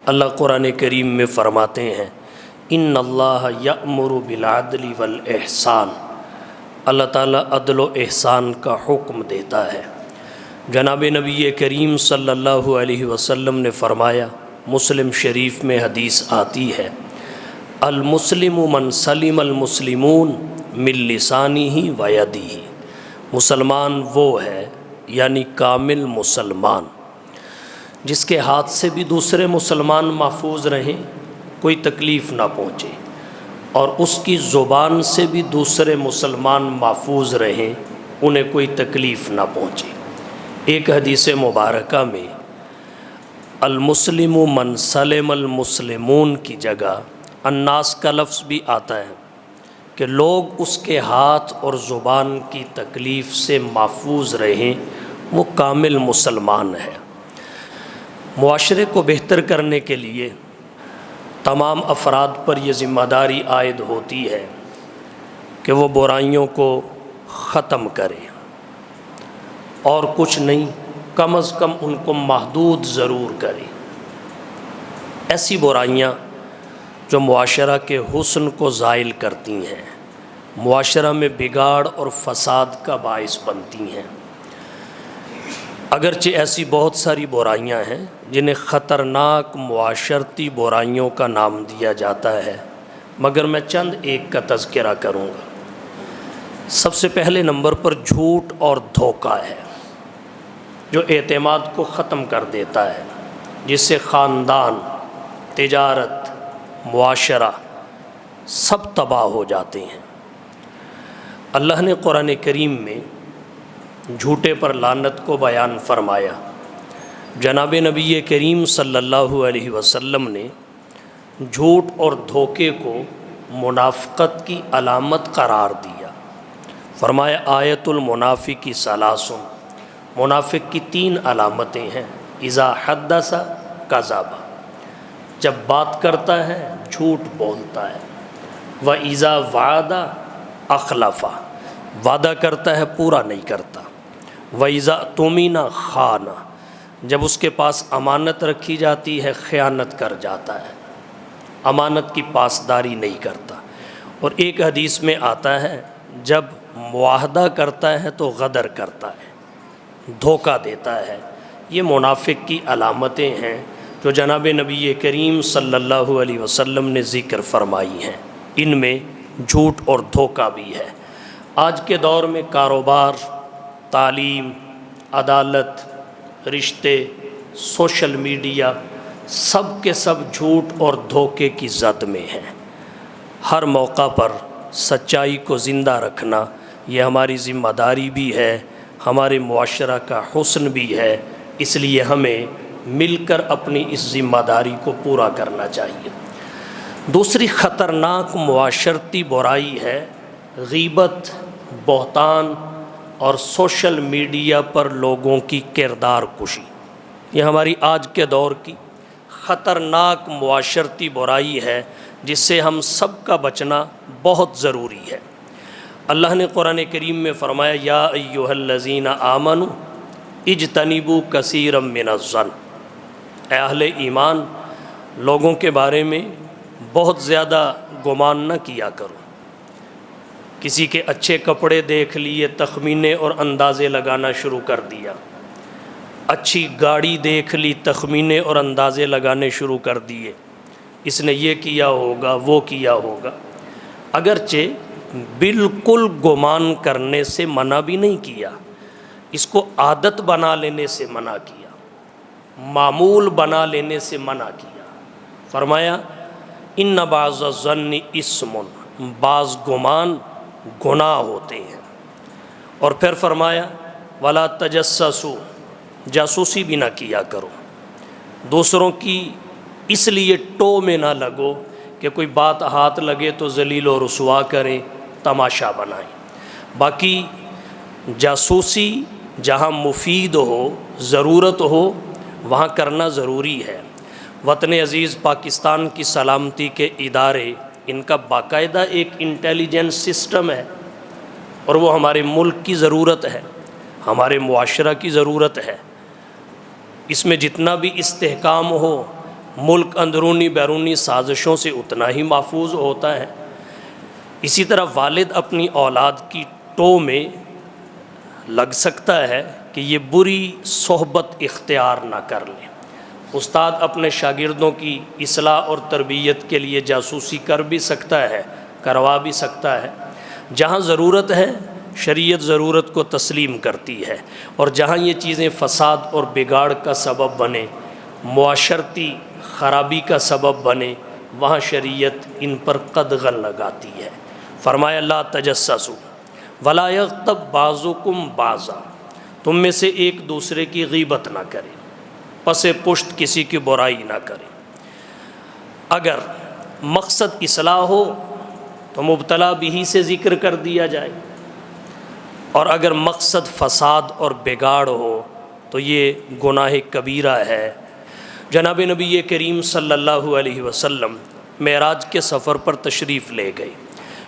اللہ قرآن کریم میں فرماتے ہیں ان اللہ یأمر بالعدل والاحسان، اللہ تعالیٰ عدل و احسان کا حکم دیتا ہے۔ جناب نبی کریم صلی اللہ علیہ وسلم نے فرمایا، مسلم شریف میں حدیث آتی ہے، المسلم من سلم المسلمون من لسانہ و یدہ، مسلمان وہ ہے یعنی کامل مسلمان جس کے ہاتھ سے بھی دوسرے مسلمان محفوظ رہیں، کوئی تکلیف نہ پہنچے، اور اس کی زبان سے بھی دوسرے مسلمان محفوظ رہیں، انہیں کوئی تکلیف نہ پہنچے۔ ایک حدیث مبارکہ میں المسلم من سلم المسلمون کی جگہ الناس کا لفظ بھی آتا ہے کہ لوگ اس کے ہاتھ اور زبان کی تکلیف سے محفوظ رہیں، وہ کامل مسلمان ہے۔ معاشرے کو بہتر کرنے کے لیے تمام افراد پر یہ ذمہ داری عائد ہوتی ہے کہ وہ برائیوں کو ختم کرے، اور کچھ نہیں، کم از کم ان کو محدود ضرور کرے۔ ایسی برائیاں جو معاشرہ کے حسن کو زائل کرتی ہیں، معاشرہ میں بگاڑ اور فساد کا باعث بنتی ہیں۔ اگرچہ ایسی بہت ساری برائیاں ہیں جنہیں خطرناک معاشرتی برائیوں کا نام دیا جاتا ہے، مگر میں چند ایک کا تذکرہ کروں گا۔ سب سے پہلے نمبر پر جھوٹ اور دھوکہ ہے، جو اعتماد کو ختم کر دیتا ہے، جس سے خاندان، تجارت، معاشرہ سب تباہ ہو جاتے ہیں۔ اللہ نے قرآن کریم میں جھوٹے پر لعنت کو بیان فرمایا۔ جناب نبی کریم صلی اللہ علیہ وسلم نے جھوٹ اور دھوکے کو منافقت کی علامت قرار دیا۔ فرمایا آیت المنافق ثلاث، منافق کی 3 علامتیں ہیں۔ اذا حدث کذب، جب بات کرتا ہے جھوٹ بولتا ہے، واذا وعد اخلف، وعدہ کرتا ہے پورا نہیں کرتا، واذا اؤتمن خان، جب اس کے پاس امانت رکھی جاتی ہے خیانت کر جاتا ہے، امانت کی پاسداری نہیں کرتا۔ اور ایک حدیث میں آتا ہے جب معاہدہ کرتا ہے تو غدر کرتا ہے، دھوکہ دیتا ہے۔ یہ منافق کی علامتیں ہیں جو جناب نبی کریم صلی اللہ علیہ وسلم نے ذکر فرمائی ہیں، ان میں جھوٹ اور دھوکہ بھی ہے۔ آج کے دور میں کاروبار، تعلیم، عدالت، رشتے، سوشل میڈیا، سب کے سب جھوٹ اور دھوکے کی زد میں ہیں۔ ہر موقع پر سچائی کو زندہ رکھنا یہ ہماری ذمہ داری بھی ہے، ہمارے معاشرہ کا حسن بھی ہے، اس لیے ہمیں مل کر اپنی اس ذمہ داری کو پورا کرنا چاہیے۔ دوسری خطرناک معاشرتی برائی ہے غیبت، بہتان اور سوشل میڈیا پر لوگوں کی کردار کشی۔ یہ ہماری آج کے دور کی خطرناک معاشرتی برائی ہے جس سے ہم سب کا بچنا بہت ضروری ہے۔ اللہ نے قرآن کریم میں فرمایا یا ایھا الذین آمنوا اجتنبوا کثیرا من الظن، اے اہل ایمان، لوگوں کے بارے میں بہت زیادہ گمان نہ کیا کرو۔ کسی کے اچھے کپڑے دیکھ لیے تخمینے اور اندازے لگانا شروع کر دیا، اچھی گاڑی دیکھ لی تخمینے اور اندازے لگانے شروع کر دیے، اس نے یہ کیا ہوگا، وہ کیا ہوگا۔ اگرچہ بالکل گمان کرنے سے منع بھی نہیں کیا، اس کو عادت بنا لینے سے منع کیا، معمول بنا لینے سے منع کیا۔ فرمایا ان بعض الظن اسم، بعض گمان گناہ ہوتے ہیں۔ اور پھر فرمایا ولا تجسسوا، جاسوسی بھی نہ کیا کرو، دوسروں کی اس لیے ٹو میں نہ لگو کہ کوئی بات ہاتھ لگے تو ذلیل و رسوا کریں، تماشا بنائیں۔ باقی جاسوسی جہاں مفید ہو، ضرورت ہو، وہاں کرنا ضروری ہے۔ وطن عزیز پاکستان کی سلامتی کے ادارے، ان کا باقاعدہ ایک انٹیلیجنس سسٹم ہے، اور وہ ہمارے ملک کی ضرورت ہے، ہمارے معاشرہ کی ضرورت ہے۔ اس میں جتنا بھی استحکام ہو، ملک اندرونی بیرونی سازشوں سے اتنا ہی محفوظ ہوتا ہے۔ اسی طرح والد اپنی اولاد کی ٹو میں لگ سکتا ہے کہ یہ بری صحبت اختیار نہ کر لیں۔ استاد اپنے شاگردوں کی اصلاح اور تربیت کے لیے جاسوسی کر بھی سکتا ہے، کروا بھی سکتا ہے۔ جہاں ضرورت ہے شریعت ضرورت کو تسلیم کرتی ہے، اور جہاں یہ چیزیں فساد اور بگاڑ کا سبب بنے، معاشرتی خرابی کا سبب بنے، وہاں شریعت ان پر قدغن لگاتی ہے۔ فرمایا لا تجسسوا ولا یغتب بعضکم بعضا، تم میں سے ایک دوسرے کی غیبت نہ کرے، پس پشت کسی کی برائی نہ کرے۔ اگر مقصد اصلاح ہو تو مبتلا بھی سے ذکر کر دیا جائے، اور اگر مقصد فساد اور بگاڑ ہو تو یہ گناہ کبیرہ ہے۔ جناب نبی کریم صلی اللہ علیہ وسلم معراج کے سفر پر تشریف لے گئے۔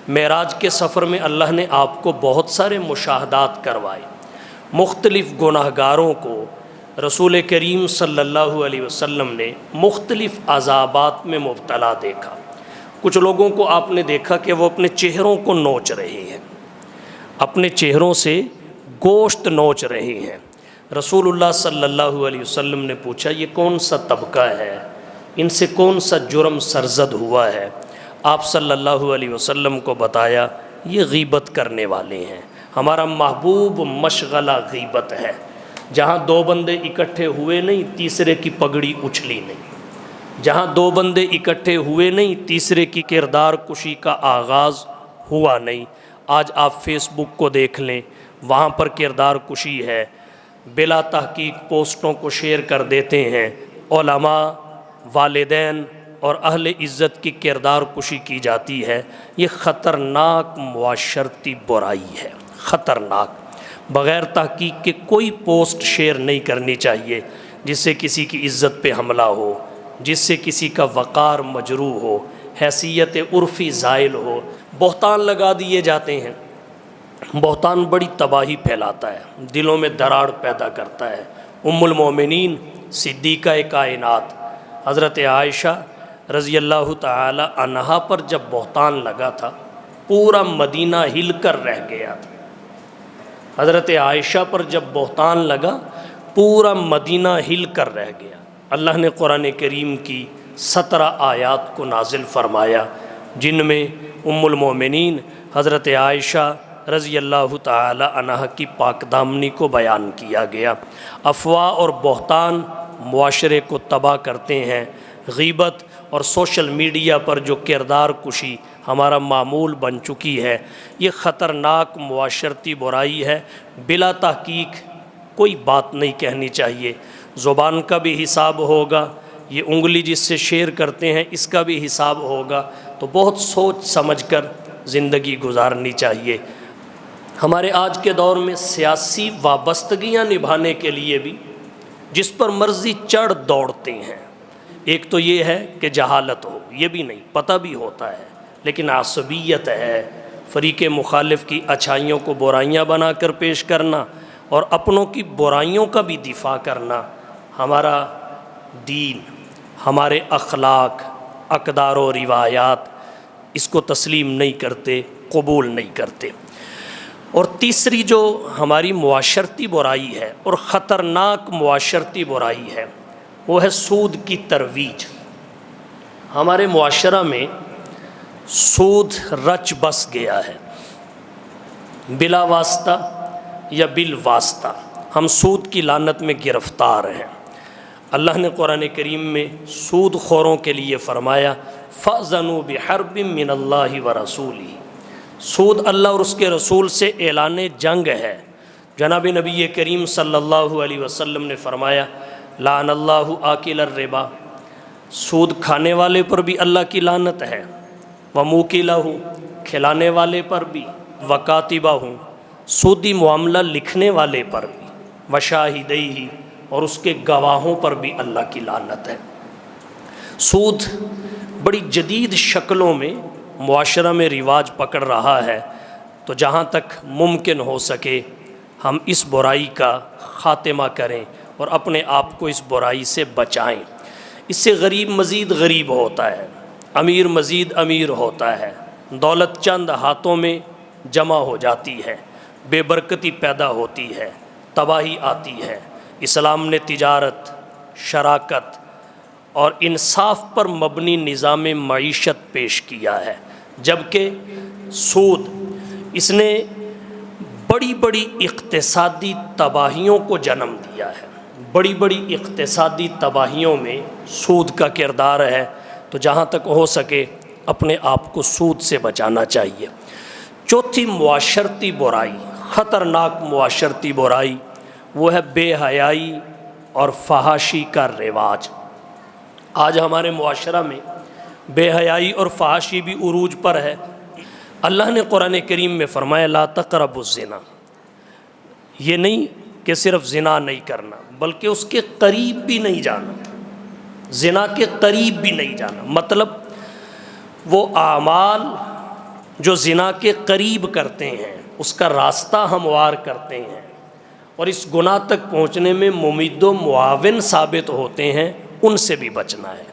معراج کے سفر میں اللہ نے آپ کو بہت سارے مشاہدات کروائے۔ مختلف گناہ گاروں کو رسول کریم صلی اللہ علیہ وسلم نے مختلف عذابات میں مبتلا دیکھا۔ کچھ لوگوں کو آپ نے دیکھا کہ وہ اپنے چہروں کو نوچ رہے ہیں، اپنے چہروں سے گوشت نوچ رہے ہیں۔ رسول اللہ صلی اللہ علیہ وسلم نے پوچھا یہ کون سا طبقہ ہے، ان سے کون سا جرم سرزد ہوا ہے؟ آپ صلی اللہ علیہ وسلم کو بتایا یہ غیبت کرنے والے ہیں۔ ہمارا محبوب مشغلہ غیبت ہے، جہاں دو بندے اکٹھے ہوئے نہیں تیسرے کی پگڑی اچھلی نہیں، جہاں دو بندے اکٹھے ہوئے نہیں تیسرے کی کردار کشی کا آغاز ہوا نہیں۔ آج آپ فیس بک کو دیکھ لیں، وہاں پر کردار کشی ہے، بلا تحقیق پوسٹوں کو شیئر کر دیتے ہیں، علماء، والدین اور اہل عزت کی کردار کشی کی جاتی ہے۔ یہ خطرناک معاشرتی برائی ہے، خطرناک۔ بغیر تحقیق کے کوئی پوسٹ شیئر نہیں کرنی چاہیے جس سے کسی کی عزت پہ حملہ ہو، جس سے کسی کا وقار مجروح ہو، حیثیت عرفی زائل ہو۔ بہتان لگا دیے جاتے ہیں، بہتان بڑی تباہی پھیلاتا ہے، دلوں میں دراڑ پیدا کرتا ہے۔ ام المومنین صدیقہ کائنات حضرت عائشہ رضی اللہ تعالی عنہا پر جب بہتان لگا تھا پورا مدینہ ہل کر رہ گیا تھا۔ حضرت عائشہ پر جب بہتان لگا پورا مدینہ ہل کر رہ گیا۔ اللہ نے قرآن کریم کی 17 آیات کو نازل فرمایا جن میں ام المومنین حضرت عائشہ رضی اللہ تعالی عنہا کی پاک دامنی کو بیان کیا گیا۔ افواہ اور بہتان معاشرے کو تباہ کرتے ہیں۔ غیبت اور سوشل میڈیا پر جو کردار کشی ہمارا معمول بن چکی ہے، یہ خطرناک معاشرتی برائی ہے۔ بلا تحقیق کوئی بات نہیں کہنی چاہیے، زبان کا بھی حساب ہوگا، یہ انگلی جس سے شیئر کرتے ہیں اس کا بھی حساب ہوگا، تو بہت سوچ سمجھ کر زندگی گزارنی چاہیے۔ ہمارے آج کے دور میں سیاسی وابستگیاں نبھانے کے لیے بھی جس پر مرضی چڑھ دوڑتے ہیں۔ ایک تو یہ ہے کہ جہالت ہو، یہ بھی نہیں، پتہ بھی ہوتا ہے، لیکن عصبیت ہے، فریق مخالف کی اچھائیوں کو برائیاں بنا کر پیش کرنا اور اپنوں کی برائیوں کا بھی دفاع کرنا۔ ہمارا دین، ہمارے اخلاق، اقدار و روایات اس کو تسلیم نہیں کرتے، قبول نہیں کرتے۔ اور تیسری جو ہماری معاشرتی برائی ہے اور خطرناک معاشرتی برائی ہے وہ ہے سود کی ترویج۔ ہمارے معاشرہ میں سود رچ بس گیا ہے، بلا واسطہ یا بالواسطہ ہم سود کی لعنت میں گرفتار ہیں۔ اللہ نے قرآن کریم میں سود خوروں کے لیے فرمایا فَأْذَنُوا بِحَرْبٍ مِّنَ اللَّهِ وَرَسُولِهِ۔ سود اللہ اور اس کے رسول سے اعلان جنگ ہے۔ جناب نبی کریم صلی اللہ علیہ وسلم نے فرمایا لعن اللہ آکل الربا، سود کھانے والے پر بھی اللہ کی لعنت ہے، وموکلہ، کھلانے والے پر بھی، وکاتبہ، سودی معاملہ لکھنے والے پر بھی، وشاہدیہ، اور اس کے گواہوں پر بھی اللہ کی لعنت ہے۔ سود بڑی جدید شکلوں میں معاشرہ میں رواج پکڑ رہا ہے، تو جہاں تک ممکن ہو سکے ہم اس برائی کا خاتمہ کریں اور اپنے آپ کو اس برائی سے بچائیں۔ اس سے غریب مزید غریب ہوتا ہے، امیر مزید امیر ہوتا ہے، دولت چند ہاتھوں میں جمع ہو جاتی ہے، بے برکتی پیدا ہوتی ہے، تباہی آتی ہے۔ اسلام نے تجارت، شراکت اور انصاف پر مبنی نظام معیشت پیش کیا ہے، جبکہ سود اس نے بڑی بڑی اقتصادی تباہیوں کو جنم دیا ہے۔ بڑی بڑی اقتصادی تباہیوں میں سود کا کردار ہے، تو جہاں تک ہو سکے اپنے آپ کو سود سے بچانا چاہیے۔ چوتھی معاشرتی برائی، خطرناک معاشرتی برائی، وہ ہے بے حیائی اور فحاشی کا رواج۔ آج ہمارے معاشرہ میں بے حیائی اور فحاشی بھی عروج پر ہے۔ اللہ نے قرآن کریم میں فرمایا لا تقربوا الزنا، یہ نہیں کہ صرف زنا نہیں کرنا بلکہ اس کے قریب بھی نہیں جانا، زنا کے قریب بھی نہیں جانا، مطلب وہ اعمال جو زنا کے قریب کرتے ہیں اس کا راستہ ہموار کرتے ہیں اور اس گناہ تک پہنچنے میں ممید و معاون ثابت ہوتے ہیں، ان سے بھی بچنا ہے۔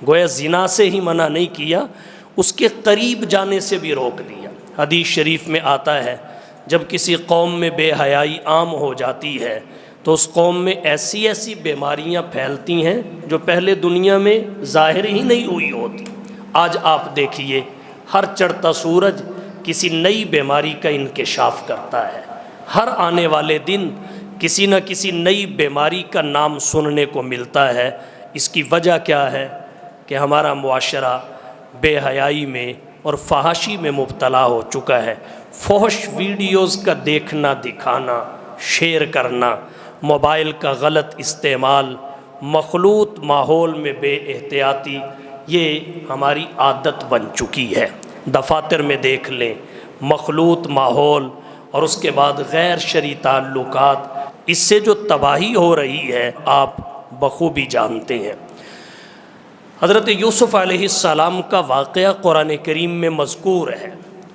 گویا زنا سے ہی منع نہیں کیا، اس کے قریب جانے سے بھی روک دیا۔ حدیث شریف میں آتا ہے جب کسی قوم میں بے حیائی عام ہو جاتی ہے تو اس قوم میں ایسی ایسی بیماریاں پھیلتی ہیں جو پہلے دنیا میں ظاہر ہی نہیں ہوئی ہوتی۔ آج آپ دیکھیے ہر چڑھتا سورج کسی نئی بیماری کا انکشاف کرتا ہے، ہر آنے والے دن کسی نہ کسی نئی بیماری کا نام سننے کو ملتا ہے۔ اس کی وجہ کیا ہے کہ ہمارا معاشرہ بے حیائی میں اور فحاشی میں مبتلا ہو چکا ہے۔ فحش ویڈیوز کا دیکھنا، دکھانا، شیئر کرنا، موبائل کا غلط استعمال، مخلوط ماحول میں بے احتیاطی، یہ ہماری عادت بن چکی ہے۔ دفاتر میں دیکھ لیں، مخلوط ماحول اور اس کے بعد غیر شرعی تعلقات، اس سے جو تباہی ہو رہی ہے آپ بخوبی جانتے ہیں۔ حضرت یوسف علیہ السلام کا واقعہ قرآن کریم میں مذکور ہے۔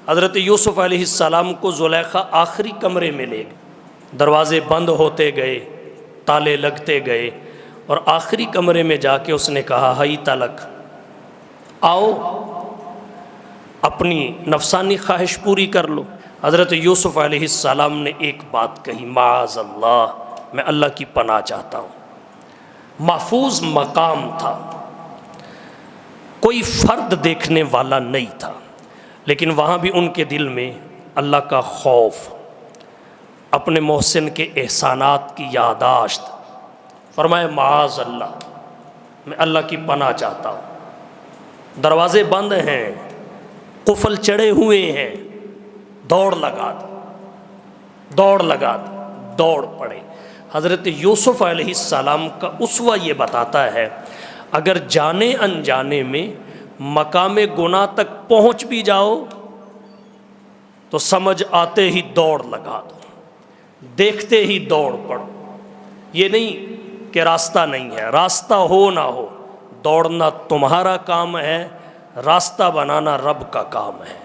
حضرت یوسف علیہ السلام کو زلیخا آخری کمرے میں لے گئے، دروازے بند ہوتے گئے، تالے لگتے گئے، اور آخری کمرے میں جا کے اس نے کہا ہئی تلک، آؤ اپنی نفسانی خواہش پوری کر لو۔ حضرت یوسف علیہ السلام نے ایک بات کہی، معاذ اللہ، میں اللہ کی پناہ چاہتا ہوں۔ محفوظ مقام تھا، کوئی فرد دیکھنے والا نہیں تھا، لیکن وہاں بھی ان کے دل میں اللہ کا خوف، اپنے محسن کے احسانات کی یادداشت۔ فرمایا معاذ اللہ، میں اللہ کی پناہ چاہتا ہوں، دروازے بند ہیں، قفل چڑھے ہوئے ہیں، دوڑ لگا دی، دوڑ پڑے۔ حضرت یوسف علیہ السلام کا اسوہ یہ بتاتا ہے اگر جانے انجانے میں مقام گناہ تک پہنچ بھی جاؤ تو سمجھ آتے ہی دوڑ لگا دو، دیکھتے ہی دوڑ پڑو۔ یہ نہیں کہ راستہ نہیں ہے، راستہ ہو نہ ہو، دوڑنا تمہارا کام ہے، راستہ بنانا رب کا کام ہے۔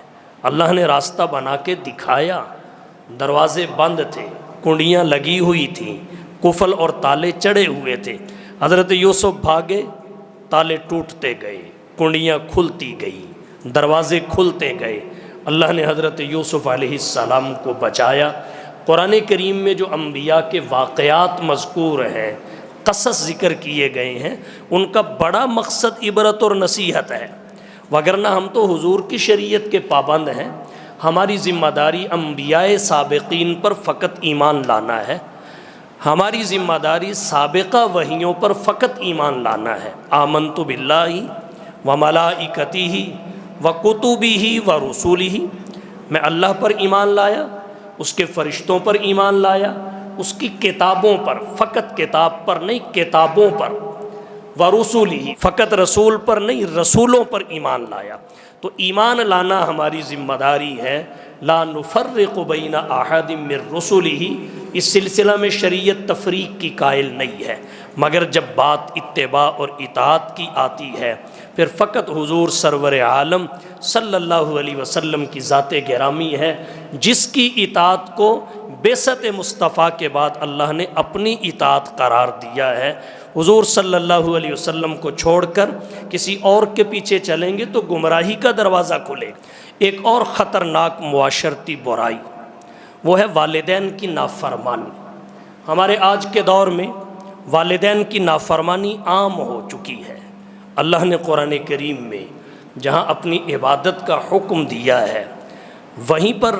اللہ نے راستہ بنا کے دکھایا، دروازے بند تھے، کنڈیاں لگی ہوئی تھیں، قفل اور تالے چڑھے ہوئے تھے۔ حضرت یوسف بھاگے، تالے ٹوٹتے گئے، کنڈیاں کھلتی گئی، دروازے کھلتے گئے۔ اللہ نے حضرت یوسف علیہ السلام کو بچایا۔ قرآن کریم میں جو انبیاء کے واقعات مذکور ہیں، قصص ذکر کیے گئے ہیں، ان کا بڑا مقصد عبرت اور نصیحت ہے۔ وگرنہ ہم تو حضور کی شریعت کے پابند ہیں، ہماری ذمہ داری انبیاء سابقین پر فقط ایمان لانا ہے، ہماری ذمہ داری سابقہ وحیوں پر فقط ایمان لانا ہے۔ آمنت باللہ وملائکتہ وکتبہ ورسلہ، میں اللہ پر ایمان لایا، اس کے فرشتوں پر ایمان لایا، اس کی کتابوں پر، فقط کتاب پر نہیں، کتابوں پر، ورسلہ، فقط رسول پر نہیں، رسولوں پر ایمان لایا۔ تو ایمان لانا ہماری ذمہ داری ہے۔ لا نفرق بین احد من رسلہ، اس سلسلہ میں شریعت تفریق کی قائل نہیں ہے، مگر جب بات اتباع اور اطاعت کی آتی ہے، پھر فقط حضور سرور عالم صلی اللہ علیہ وسلم کی ذات گرامی ہے، جس کی اطاعت کو بعثت مصطفیٰ کے بعد اللہ نے اپنی اطاعت قرار دیا ہے۔ حضور صلی اللہ علیہ وسلم کو چھوڑ کر کسی اور کے پیچھے چلیں گے تو گمراہی کا دروازہ کھلے گا۔ ایک اور خطرناک معاشرتی برائی وہ ہے والدین کی نافرمانی۔ ہمارے آج کے دور میں والدین کی نافرمانی عام ہو چکی ہے۔ اللہ نے قرآن کریم میں جہاں اپنی عبادت کا حکم دیا ہے، وہیں پر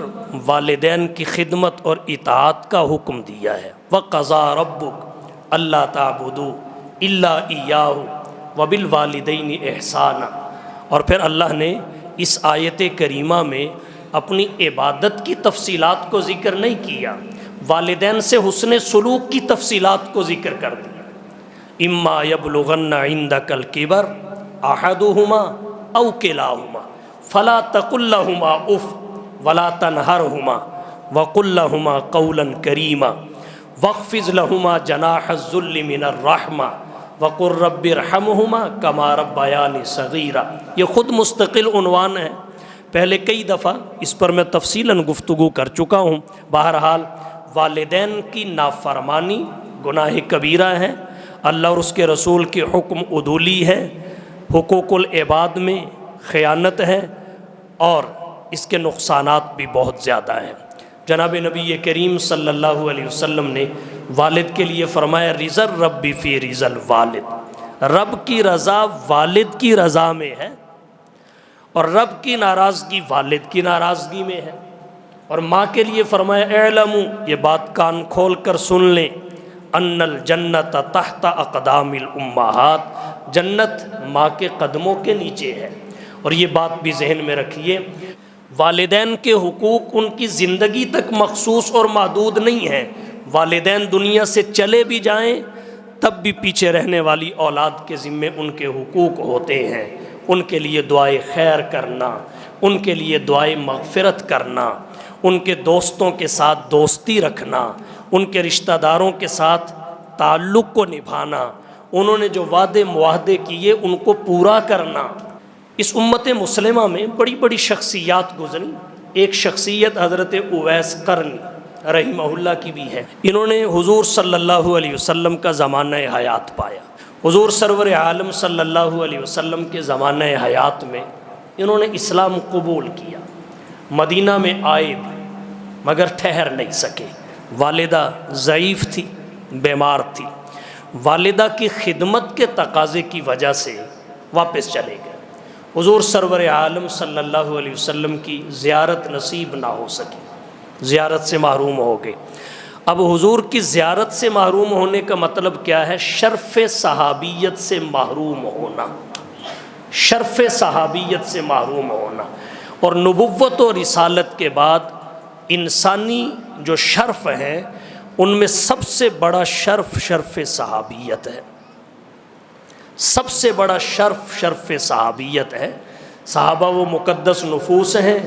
والدین کی خدمت اور اطاعت کا حکم دیا ہے۔ وَقَضَىٰ رَبُّكَ أَلَّا تَعْبُدُوا إِلَّا إِيَّاهُ وَبِالْوَالِدَيْنِ إِحْسَانًا۔ اور پھر اللہ نے اس آیت کریمہ میں اپنی عبادت کی تفصیلات کو ذکر نہیں کیا، والدین سے حسن سلوک کی تفصیلات کو ذکر کر دیا۔ اما یبلغن عندک الکبر احدہما او کلاہما فلا تقل لہما اف ولا تنہرہما وقل لہما قولا کریما واخفض لہما جناح الذل من الرحمہ وقل رب ارحمہما کما ربیانی صغیرا۔ یہ خود مستقل عنوان ہے، پہلے کئی دفعہ اس پر میں تفصیلاً گفتگو کر چکا ہوں۔ بہرحال والدین کی نافرمانی گناہ کبیرہ ہے، اللہ اور اس کے رسول کی حکم عدولی ہے، حقوق العباد میں خیانت ہے، اور اس کے نقصانات بھی بہت زیادہ ہیں۔ جناب نبی کریم صلی اللہ علیہ وسلم نے والد کے لیے فرمایا رضا الرب فی رضا الوالد، رب کی رضا والد کی رضا میں ہے، اور رب کی ناراضگی والد کی ناراضگی میں ہے۔ اور ماں کے لیے فرمایا اعلموا، یہ بات کان کھول کر سن لیں، ان الجنت تحت اقدام الامہات، جنت ماں کے قدموں کے نیچے ہے۔ اور یہ بات بھی ذہن میں رکھیے، والدین کے حقوق ان کی زندگی تک مخصوص اور محدود نہیں ہیں، والدین دنیا سے چلے بھی جائیں تب بھی پیچھے رہنے والی اولاد کے ذمے ان کے حقوق ہوتے ہیں۔ ان کے لیے دعائے خیر کرنا، ان کے لیے دعائے مغفرت کرنا، ان کے دوستوں کے ساتھ دوستی رکھنا، ان کے رشتہ داروں کے ساتھ تعلق کو نبھانا، انہوں نے جو وعدے معاہدے کیے ان کو پورا کرنا۔ اس امت مسلمہ میں بڑی بڑی شخصیات گزری، ایک شخصیت حضرت اویس قرنی رحمہ اللہ کی بھی ہے۔ انہوں نے حضور صلی اللہ علیہ وسلم کا زمانہ حیات پایا۔ حضور سرور عالم صلی اللہ علیہ وسلم کے زمانہ حیات میں انہوں نے اسلام قبول کیا، مدینہ میں آئے بھی مگر ٹھہر نہیں سکے۔ والدہ ضعیف تھی، بیمار تھی، والدہ کی خدمت کے تقاضے کی وجہ سے واپس چلے گئے۔ حضور سرور عالم صلی اللہ علیہ وسلم کی زیارت نصیب نہ ہو سکی، زیارت سے محروم ہو گئے۔ اب حضور کی زیارت سے محروم ہونے کا مطلب کیا ہے؟ شرف صحابیت سے محروم ہونا، شرف صحابیت سے محروم ہونا۔ اور نبوت و رسالت کے بعد انسانی جو شرف ہیں ان میں سب سے بڑا شرف شرف صحابیت ہے، سب سے بڑا شرف شرف صحابیت ہے۔ صحابہ وہ مقدس نفوس ہیں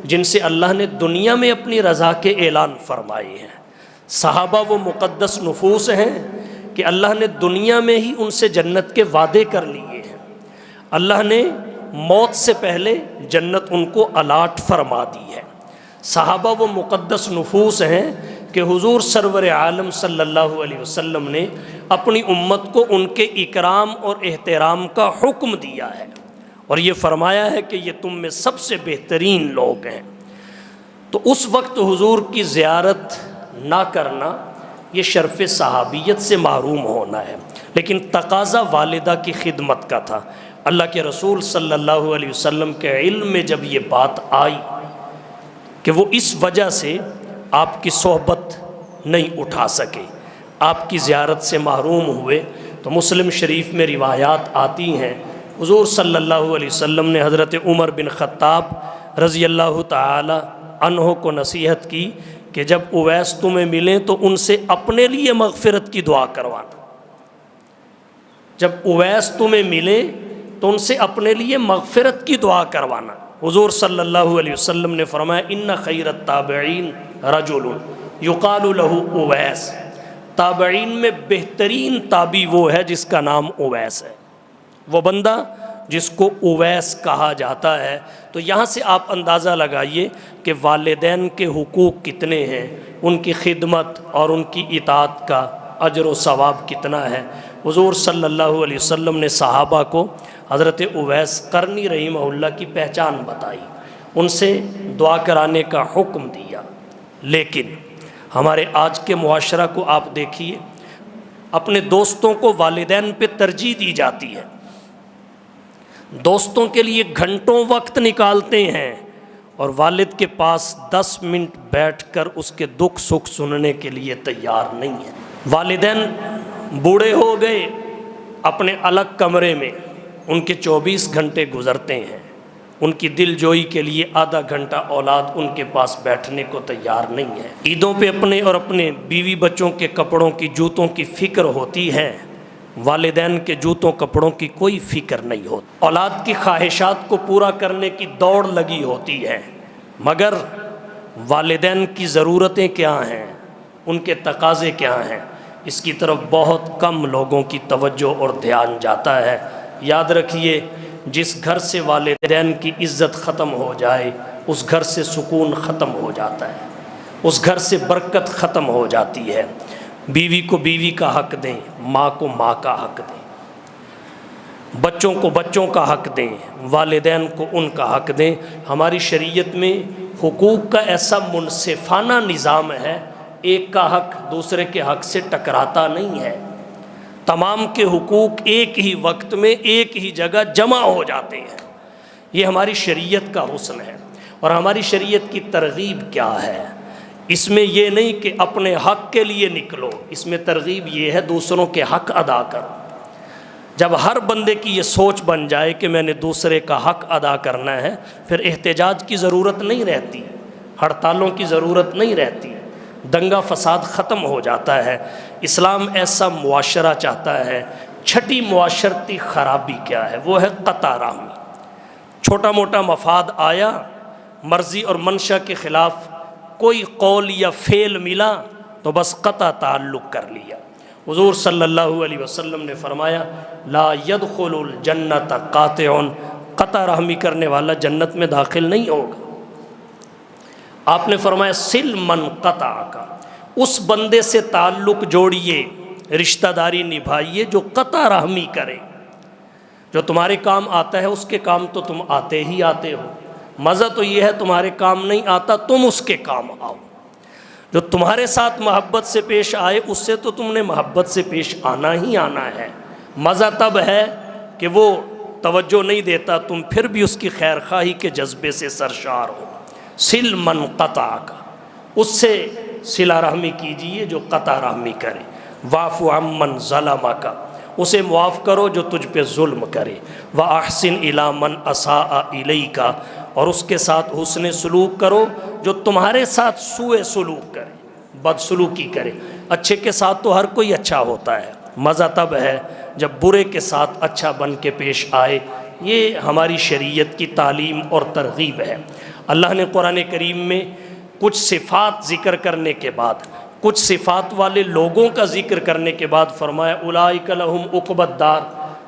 جن سے اللہ نے دنیا میں اپنی رضا کے اعلان فرمائے ہیں۔ صحابہ وہ مقدس نفوس ہیں کہ اللہ نے دنیا میں ہی ان سے جنت کے وعدے کر لیے ہیں، اللہ نے موت سے پہلے جنت ان کو الاٹ فرما دی ہے۔ صحابہ وہ مقدس نفوس ہیں کہ حضور سرور عالم صلی اللہ علیہ وسلم نے اپنی امت کو ان کے اکرام اور احترام کا حکم دیا ہے، اور یہ فرمایا ہے کہ یہ تم میں سب سے بہترین لوگ ہیں۔ تو اس وقت حضور کی زیارت نہ کرنا یہ شرف صحابیت سے محروم ہونا ہے، لیکن تقاضا والدہ کی خدمت کا تھا۔ اللہ کے رسول صلی اللہ علیہ وسلم کے علم میں جب یہ بات آئی کہ وہ اس وجہ سے آپ کی صحبت نہیں اٹھا سکے، آپ کی زیارت سے محروم ہوئے، تو مسلم شریف میں روایات آتی ہیں حضور صلی اللہ علیہ وسلم نے حضرت عمر بن خطاب رضی اللہ تعالی عنہ کو نصیحت کی کہ جب اویس تمہیں ملیں تو ان سے اپنے لیے مغفرت کی دعا کروانا، جب اویس تمہیں ملے تو ان سے اپنے لیے مغفرت کی دعا کروانا۔ حضور صلی اللہ علیہ وسلم نے فرمایا ان خیر التابعین رجل یقال له اویس، تابعین میں بہترین تابعی وہ ہے جس کا نام اویس ہے، وہ بندہ جس کو اویس کہا جاتا ہے۔ تو یہاں سے آپ اندازہ لگائیے کہ والدین کے حقوق کتنے ہیں، ان کی خدمت اور ان کی اطاعت کا اجر و ثواب کتنا ہے۔ حضور صلی اللہ علیہ وسلم نے صحابہ کو حضرت اویس قرنی رحمہ اللہ کی پہچان بتائی، ان سے دعا کرانے کا حکم دیا۔ لیکن ہمارے آج کے معاشرہ کو آپ دیکھیے، اپنے دوستوں کو والدین پہ ترجیح دی جاتی ہے، دوستوں کے لیے گھنٹوں وقت نکالتے ہیں اور والد کے پاس 10 منٹ بیٹھ کر اس کے دکھ سکھ سننے کے لیے تیار نہیں ہے۔ والدین بوڑھے ہو گئے، اپنے الگ کمرے میں ان کے 24 گھنٹے گزرتے ہیں، ان کی دل جوئی کے لیے آدھا گھنٹہ اولاد ان کے پاس بیٹھنے کو تیار نہیں ہے۔ عیدوں پہ اپنے اور اپنے بیوی بچوں کے کپڑوں کی جوتوں کی فکر ہوتی ہے، والدین کے جوتوں کپڑوں کی کوئی فکر نہیں ہوتی۔ اولاد کی خواہشات کو پورا کرنے کی دوڑ لگی ہوتی ہے، مگر والدین کی ضرورتیں کیا ہیں، ان کے تقاضے کیا ہیں، اس کی طرف بہت کم لوگوں کی توجہ اور دھیان جاتا ہے۔ یاد رکھیے، جس گھر سے والدین کی عزت ختم ہو جائے اس گھر سے سکون ختم ہو جاتا ہے، اس گھر سے برکت ختم ہو جاتی ہے۔ بیوی کو بیوی کا حق دیں، ماں کو ماں کا حق دیں، بچوں کو بچوں کا حق دیں، والدین کو ان کا حق دیں۔ ہماری شریعت میں حقوق کا ایسا منصفانہ نظام ہے، ایک کا حق دوسرے کے حق سے ٹکراتا نہیں ہے، تمام کے حقوق ایک ہی وقت میں ایک ہی جگہ جمع ہو جاتے ہیں۔ یہ ہماری شریعت کا حسن ہے۔ اور ہماری شریعت کی ترغیب کیا ہے؟ اس میں یہ نہیں کہ اپنے حق کے لیے نکلو، اس میں ترغیب یہ ہے دوسروں کے حق ادا کرو۔ جب ہر بندے کی یہ سوچ بن جائے کہ میں نے دوسرے کا حق ادا کرنا ہے، پھر احتجاج کی ضرورت نہیں رہتی، ہڑتالوں کی ضرورت نہیں رہتی، دنگا فساد ختم ہو جاتا ہے۔ اسلام ایسا معاشرہ چاہتا ہے۔ چھٹی معاشرتی خرابی کیا ہے؟ وہ ہے قطع رحمی۔ چھوٹا موٹا مفاد آیا، مرضی اور منشا کے خلاف کوئی قول یا فعل ملا تو بس قطع تعلق کر لیا۔ حضور صلی اللہ علیہ وسلم نے فرمایا لا يدخل الجنت قاطع، قطع رحمی کرنے والا جنت میں داخل نہیں ہوگا۔ آپ نے فرمایا سل من قطع کا، اس بندے سے تعلق جوڑیے، رشتہ داری نبھائیے جو قطع رحمی کرے۔ جو تمہارے کام آتا ہے اس کے کام تو تم آتے ہی آتے ہو، مزہ تو یہ ہے تمہارے کام نہیں آتا تم اس کے کام آؤ۔ جو تمہارے ساتھ محبت سے پیش آئے اس سے تو تم نے محبت سے پیش آنا ہی آنا ہے۔ مزہ تب ہے کہ وہ توجہ نہیں دیتا، تم پھر بھی اس کی خیر خواہی کے جذبے سے سرشار ہو۔ سل من قطع کا، اس سے صلہ رحمی کیجئے جو قطع رحمی کرے۔ واعف عمن ظلمک، اسے معاف کرو جو تجھ پہ ظلم کرے۔ واحسن الی من اساء الیک، اور اس کے ساتھ حسن سلوک کرو جو تمہارے ساتھ سوء سلوک کرے، بد سلوکی کرے۔ اچھے کے ساتھ تو ہر کوئی اچھا ہوتا ہے، مزہ تب ہے جب برے کے ساتھ اچھا بن کے پیش آئے۔ یہ ہماری شریعت کی تعلیم اور ترغیب ہے۔ اللہ نے قرآن کریم میں کچھ صفات ذکر کرنے کے بعد، کچھ صفات والے لوگوں کا ذکر کرنے کے بعد فرمایا اولئک لہم عقبی الدار،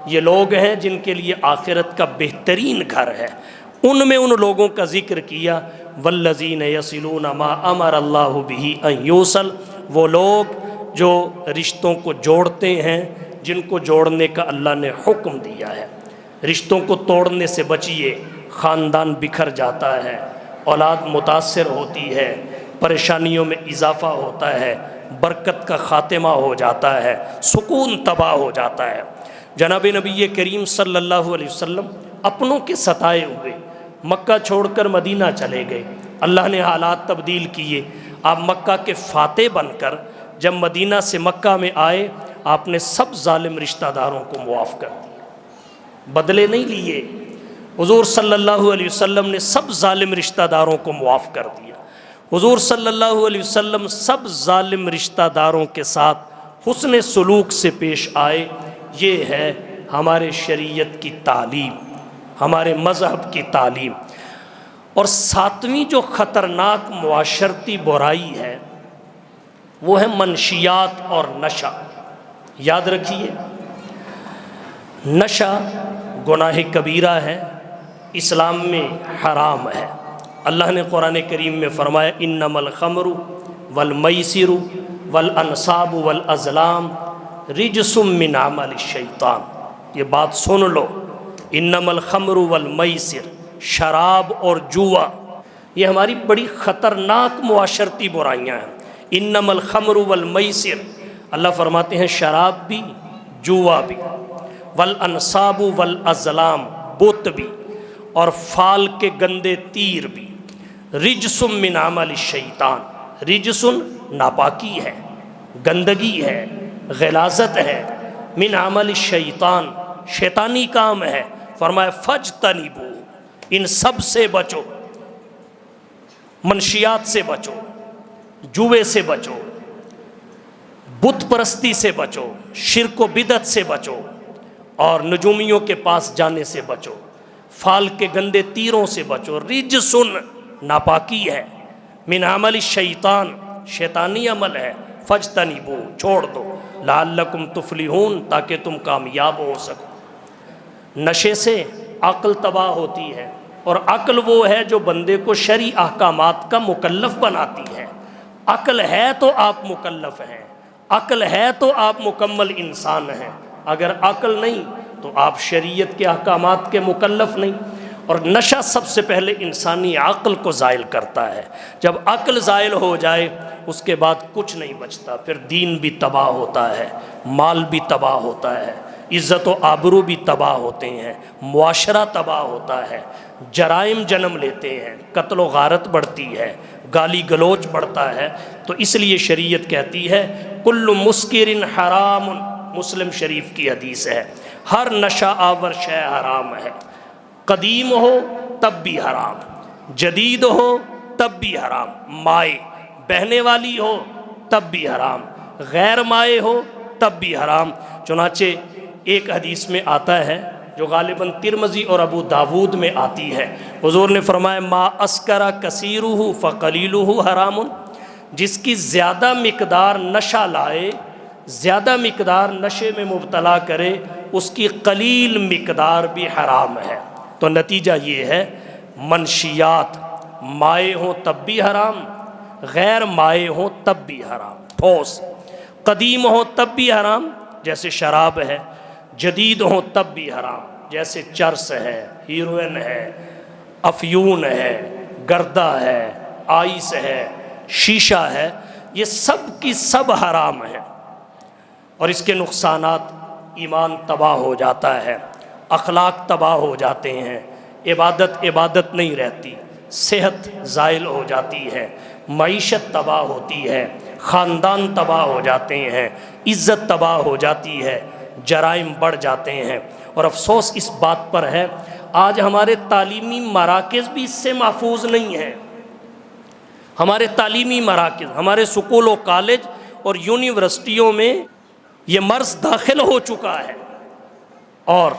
یہ لوگ ہیں جن کے لیے آخرت کا بہترین گھر ہے۔ ان میں ان لوگوں کا ذکر کیا والذین یصلون ما امر اللہ بہ ان یوصل، وہ لوگ جو رشتوں کو جوڑتے ہیں جن کو جوڑنے کا اللہ نے حکم دیا ہے۔ رشتوں کو توڑنے سے بچیے، خاندان بکھر جاتا ہے، اولاد متاثر ہوتی ہے، پریشانیوں میں اضافہ ہوتا ہے، برکت کا خاتمہ ہو جاتا ہے، سکون تباہ ہو جاتا ہے۔ جناب نبی کریم صلی اللہ علیہ وسلم اپنوں کے ستائے ہوئے مکہ چھوڑ کر مدینہ چلے گئے، اللہ نے حالات تبدیل کیے۔ آپ مکہ کے فاتح بن کر جب مدینہ سے مکہ میں آئے، آپ نے سب ظالم رشتہ داروں کو معاف کر دیا، بدلے نہیں لیے۔ حضور صلی اللہ علیہ وسلم نے سب ظالم رشتہ داروں کو معاف کر دیا۔ حضور صلی اللہ علیہ وسلم سب ظالم رشتہ داروں کے ساتھ حسن سلوک سے پیش آئے۔ یہ ہے ہمارے شریعت کی تعلیم، ہمارے مذہب کی تعلیم۔ اور ساتویں جو خطرناک معاشرتی برائی ہے وہ ہے منشیات اور نشہ۔ یاد رکھیے، نشہ گناہ کبیرہ ہے، اسلام میں حرام ہے۔ اللہ نے قرآن کریم میں فرمایا انما الخمر والمیسر والانصاب والازلام رجس من عمل الشیطان۔ یہ بات سن لو، انما الخمر والمیسر، شراب اور جوا، یہ ہماری بڑی خطرناک معاشرتی برائیاں ہیں۔ انما الخمر والمیسر، اللہ فرماتے ہیں شراب بھی، جوا بھی، والانصاب والازلام، بت بھی، اور فال کے گندے تیر بھی، رجس من عمل الشیطان، رجس ناپاکی ہے، گندگی ہے، غلاظت ہے، من عمل الشیطان، شیطانی کام ہے۔ فرمایا فجتنبو، ان سب سے بچو، منشیات سے بچو، جوے سے بچو، بت پرستی سے بچو، شرک و بدعت سے بچو، اور نجومیوں کے پاس جانے سے بچو، فال کے گندے تیروں سے بچو۔ رجسن ناپاکی ہے، من عمل الشیطان شیطانی عمل ہے، فجتنبو چھوڑ دو، لعلکم تفلحون تاکہ تم کامیاب ہو سکو۔ نشے سے عقل تباہ ہوتی ہے، اور عقل وہ ہے جو بندے کو شرعی احکامات کا مکلف بناتی ہے۔ عقل ہے تو آپ مکلف ہیں، عقل ہے تو آپ مکمل انسان ہیں، اگر عقل نہیں تو آپ شریعت کے احکامات کے مکلف نہیں۔ اور نشہ سب سے پہلے انسانی عقل کو زائل کرتا ہے۔ جب عقل زائل ہو جائے اس کے بعد کچھ نہیں بچتا، پھر دین بھی تباہ ہوتا ہے، مال بھی تباہ ہوتا ہے، عزت و آبرو بھی تباہ ہوتے ہیں، معاشرہ تباہ ہوتا ہے، جرائم جنم لیتے ہیں، قتل و غارت بڑھتی ہے، گالی گلوچ بڑھتا ہے۔ تو اس لیے شریعت کہتی ہے کل مسکر حرام، مسلم شریف کی حدیث ہے، ہر نشہ آور شے حرام ہے، قدیم ہو تب بھی حرام، جدید ہو تب بھی حرام، مائع بہنے والی ہو تب بھی حرام، غیر مائع ہو تب بھی حرام۔ چنانچہ ایک حدیث میں آتا ہے جو غالباً ترمذی اور ابو داود میں آتی ہے، حضور نے فرمایا ما اسکر کثیرہ فقلیلہ حرام، جس کی زیادہ مقدار نشہ لائے، زیادہ مقدار نشے میں مبتلا کرے، اس کی قلیل مقدار بھی حرام ہے۔ تو نتیجہ یہ ہے منشیات مائع ہوں تب بھی حرام، غیر مائع ہوں تب بھی حرام، ٹھوس قدیم ہوں تب بھی حرام جیسے شراب ہے، جدید ہوں تب بھی حرام جیسے چرس ہے، ہیروئن ہے، افیون ہے، گردہ ہے، آئس ہے، شیشہ ہے، یہ سب کی سب حرام ہیں۔ اور اس کے نقصانات، ایمان تباہ ہو جاتا ہے، اخلاق تباہ ہو جاتے ہیں، عبادت نہیں رہتی، صحت زائل ہو جاتی ہے، معیشت تباہ ہوتی ہے، خاندان تباہ ہو جاتے ہیں، عزت تباہ ہو جاتی ہے، جرائم بڑھ جاتے ہیں۔ اور افسوس اس بات پر ہے آج ہمارے تعلیمی مراکز بھی اس سے محفوظ نہیں ہیں۔ ہمارے تعلیمی مراکز، ہمارے سکول و کالج اور یونیورسٹیوں میں یہ مرض داخل ہو چکا ہے، اور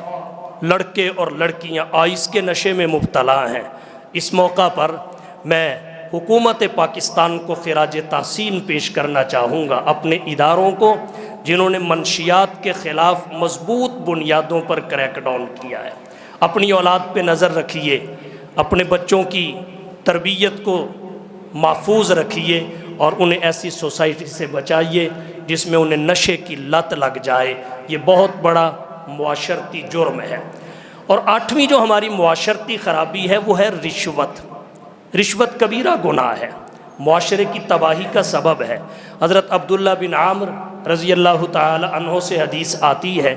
لڑکے اور لڑکیاں آئس کے نشے میں مبتلا ہیں۔ اس موقع پر میں حکومت پاکستان کو خراج تحسین پیش کرنا چاہوں گا، اپنے اداروں کو جنہوں نے منشیات کے خلاف مضبوط بنیادوں پر کریک ڈاؤن کیا ہے۔ اپنی اولاد پہ نظر رکھیے، اپنے بچوں کی تربیت کو محفوظ رکھیے، اور انہیں ایسی سوسائٹی سے بچائیے جس میں انہیں نشے کی لت لگ جائے۔ یہ بہت بڑا معاشرتی جرم ہے۔ اور آٹھویں جو ہماری معاشرتی خرابی ہے وہ ہے رشوت۔ رشوت کبیرہ گناہ ہے، معاشرے کی تباہی کا سبب ہے۔ حضرت عبداللہ بن عامر رضی اللہ تعالی عنہ سے حدیث آتی ہے،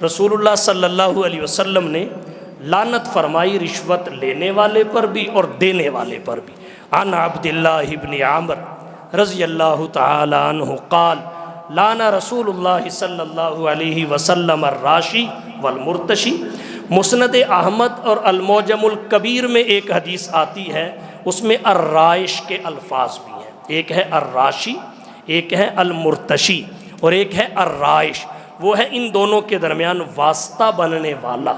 رسول اللہ صلی اللہ علیہ وسلم نے لعنت فرمائی رشوت لینے والے پر بھی اور دینے والے پر بھی۔ عن عبداللہ بن عامر رضی اللہ تعالی عنہ قال لعن رسول اللہ صلی اللہ علیہ وسلم الراشی والمرتشی۔ مسند احمد اور المعجم الکبیر میں ایک حدیث آتی ہے، اس میں الرائش کے الفاظ بھی ہیں، ایک ہے الراشی، ایک ہے المرتشی، اور ایک ہے الرائش۔ وہ ہے ان دونوں کے درمیان واسطہ بننے والا،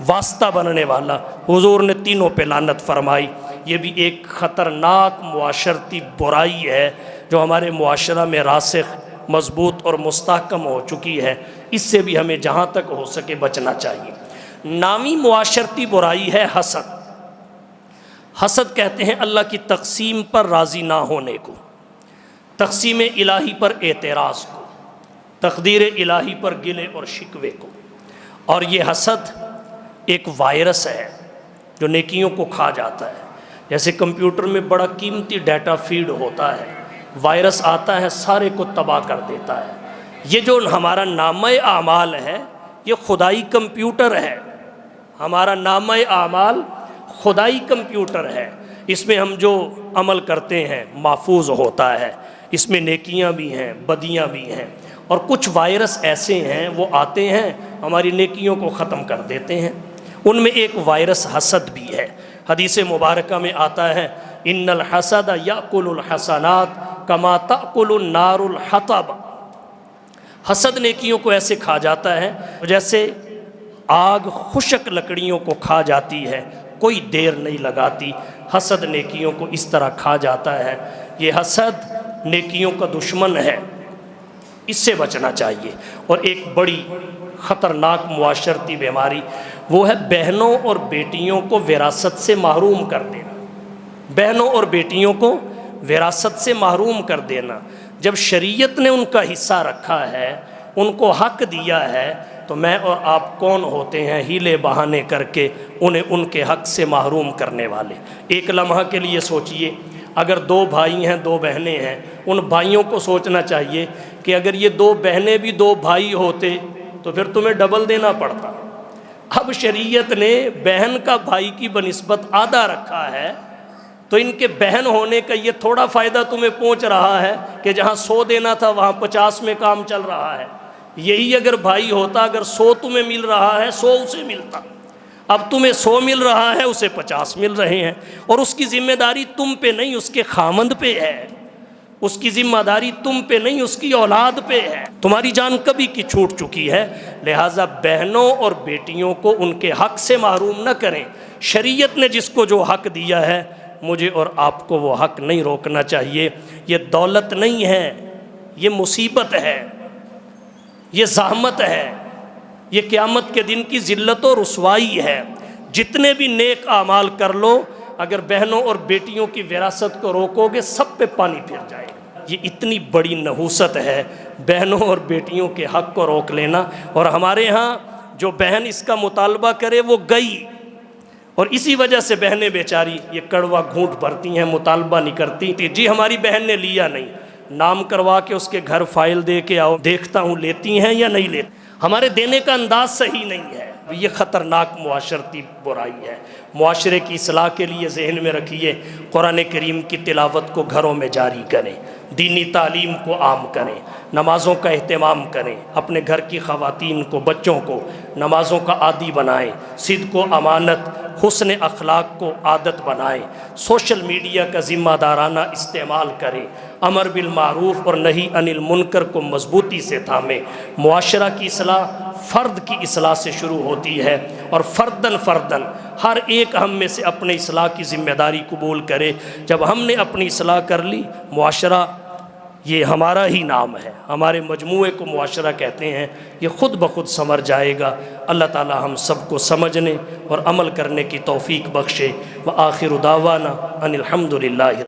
واسطہ بننے والا۔ حضور نے تینوں پہ لعنت فرمائی۔ یہ بھی ایک خطرناک معاشرتی برائی ہے جو ہمارے معاشرہ میں راسخ، مضبوط اور مستحکم ہو چکی ہے۔ اس سے بھی ہمیں جہاں تک ہو سکے بچنا چاہیے۔ نامی معاشرتی برائی ہے حسد۔ حسد کہتے ہیں اللہ کی تقسیم پر راضی نہ ہونے کو، تقسیم الہی پر اعتراض کو، تقدیر الہی پر گلے اور شکوے کو۔ اور یہ حسد ایک وائرس ہے جو نیکیوں کو کھا جاتا ہے۔ جیسے کمپیوٹر میں بڑا قیمتی ڈیٹا فیڈ ہوتا ہے، وائرس آتا ہے سارے کو تباہ کر دیتا ہے۔ یہ جو ہمارا نامہ اعمال ہے یہ خدائی کمپیوٹر ہے، ہمارا نامہ اعمال خدائی کمپیوٹر ہے۔ اس میں ہم جو عمل کرتے ہیں محفوظ ہوتا ہے، اس میں نیکیاں بھی ہیں بدیاں بھی ہیں، اور کچھ وائرس ایسے ہیں وہ آتے ہیں ہماری نیکیوں کو ختم کر دیتے ہیں۔ ان میں ایک وائرس حسد بھی ہے۔ حدیث مبارکہ میں آتا ہے ان الحسد یاکل الحسنات کما تاکل النار الحطب۔ حسد نیکیوں کو ایسے کھا جاتا ہے جیسے آگ خشک لکڑیوں کو کھا جاتی ہے، کوئی دیر نہیں لگاتی، حسد نیکیوں کو اس طرح کھا جاتا ہے۔ یہ حسد نیکیوں کا دشمن ہے، اس سے بچنا چاہیے۔ اور ایک بڑی خطرناک معاشرتی بیماری وہ ہے بہنوں اور بیٹیوں کو وراثت سے محروم کر دینا۔ بہنوں اور بیٹیوں کو وراثت سے محروم کر دینا۔ جب شریعت نے ان کا حصہ رکھا ہے، ان کو حق دیا ہے، تو میں اور آپ کون ہوتے ہیں ہیلے بہانے کر کے انہیں ان کے حق سے محروم کرنے والے؟ ایک لمحہ کے لیے سوچئے، اگر دو بھائی ہیں دو بہنیں ہیں، ان بھائیوں کو سوچنا چاہیے کہ اگر یہ دو بہنیں بھی دو بھائی ہوتے تو پھر تمہیں ڈبل دینا پڑتا۔ اب شریعت نے بہن کا بھائی کی بنسبت آدھا رکھا ہے، تو ان کے بہن ہونے کا یہ تھوڑا فائدہ تمہیں پہنچ رہا ہے کہ جہاں 100 دینا تھا وہاں 50 میں کام چل رہا ہے۔ یہی اگر بھائی ہوتا، اگر 100 تمہیں مل رہا ہے 100 اسے ملتا، اب تمہیں 100 مل رہا ہے اسے 50 مل رہے ہیں، اور اس کی ذمہ داری تم پہ نہیں اس کے خامند پہ ہے، اس کی ذمہ داری تم پہ نہیں اس کی اولاد پہ ہے۔ تمہاری جان کبھی کی چھوٹ چکی ہے، لہٰذا بہنوں اور بیٹیوں کو ان کے حق سے محروم نہ کریں۔ شریعت نے جس کو جو حق دیا ہے مجھے اور آپ کو وہ حق نہیں روکنا چاہیے۔ یہ دولت نہیں ہے، یہ مصیبت ہے، یہ زحمت ہے، یہ قیامت کے دن کی ذلت و رسوائی ہے۔ جتنے بھی نیک اعمال کر لو، اگر بہنوں اور بیٹیوں کی وراثت کو روکو گے سب پہ پانی پھر جائے گا۔ یہ اتنی بڑی نحوست ہے بہنوں اور بیٹیوں کے حق کو روک لینا۔ اور ہمارے ہاں جو بہن اس کا مطالبہ کرے وہ گئی، اور اسی وجہ سے بہنیں بیچاری یہ کڑوا گھونٹ بھرتی ہیں، مطالبہ نہیں کرتی کہ جی ہماری بہن نے لیا نہیں، نام کروا کے اس کے گھر فائل دے کے آؤ، دیکھتا ہوں لیتی ہیں یا نہیں لیتی۔ ہمارے دینے کا انداز صحیح نہیں ہے۔ یہ خطرناک معاشرتی برائی ہے۔ معاشرے کی اصلاح کے لیے ذہن میں رکھیے، قرآن کریم کی تلاوت کو گھروں میں جاری کریں، دینی تعلیم کو عام کریں، نمازوں کا اہتمام کریں، اپنے گھر کی خواتین کو بچوں کو نمازوں کا عادی بنائیں، صدق و امانت حسن اخلاق کو عادت بنائیں، سوشل میڈیا کا ذمہ دارانہ استعمال کریں، امر بالمعروف اور نہی عن المنکر کو مضبوطی سے تھامیں۔ معاشرہ کی اصلاح فرد کی اصلاح سے شروع ہوتی ہے، اور فردن ہر ایک ہم میں سے اپنے اصلاح کی ذمہ داری قبول کرے۔ جب ہم نے اپنی اصلاح کر لی، معاشرہ یہ ہمارا ہی نام ہے، ہمارے مجموعے کو معاشرہ کہتے ہیں، یہ خود بخود سنور جائے گا۔ اللہ تعالی ہم سب کو سمجھنے اور عمل کرنے کی توفیق بخشے۔ وآخر دعوانا ان الحمد للہ۔